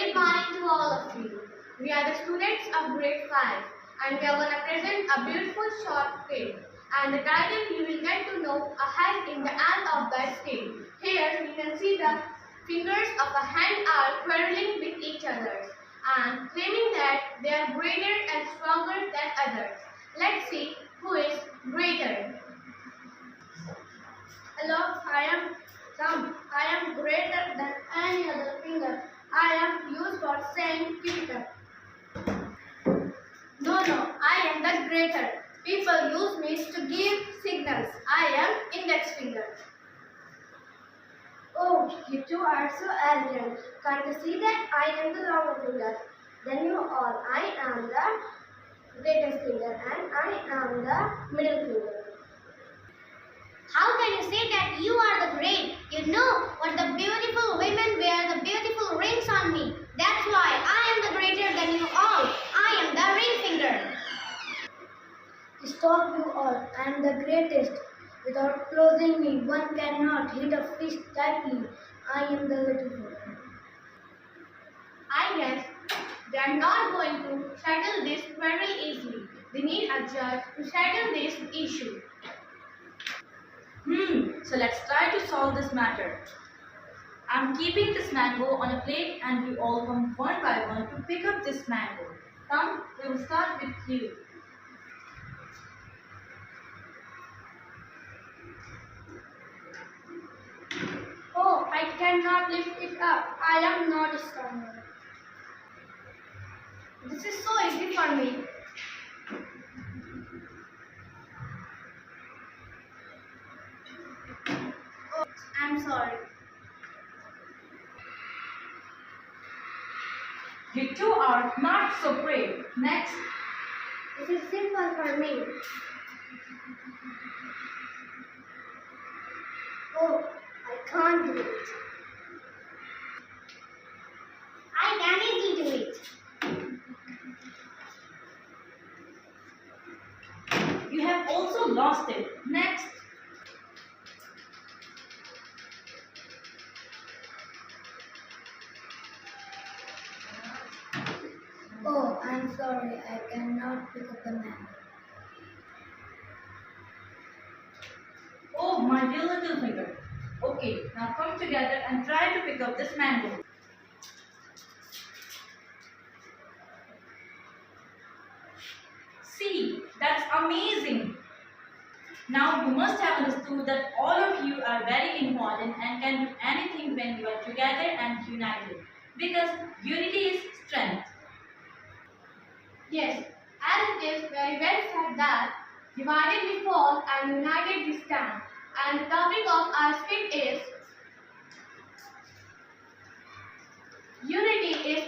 good morning to all of you. We are the students of grade 5 and we are going to present a beautiful short film. And the title you will get to know a hand in the ant of that scale. Here we can see the fingers of a hand are quarreling with each other and claiming that they are greater and stronger than others. Let's see who is greater. Hello, I am Sam. I am greater than any other finger. I am used for saying keep it. No, I am the greater. People use me to give signals. I am index finger. Oh, you two are so arrogant. Can't you see that I am the longer finger? Then you all, I am the greatest finger and I am the middle finger. How can you say that you are the great? You know what the beautiful women wear the beautiful rings on me. That's why I am the greater than you all. I am the ring finger. Stop you all. I am the greatest. Without closing me, one cannot hit a fish tightly. I am the little finger. I guess they are not going to settle this very easily. They need a judge to settle this issue. So let's try to solve this matter. I'm keeping this mango on a plate and you all come one by one to pick up this mango. Come, we will start with you. Oh, I cannot lift it up. I am not strong. This is so easy for me. Oh, I'm sorry. You two are not so brave. Next. This is simple for me. Oh, I can't do it. I can easily do it. You have also lost it. Next. Oh, I'm sorry. I cannot pick up the mango. Oh, my dear little finger. Okay, now come together and try to pick up this mango. See, that's amazing. Now you must have understood that all of you are very important and can do anything when you are together and united. Because unity is strength. Yes, as it is very well said that divided we fall and united we stand. And the topic of our speech is unity is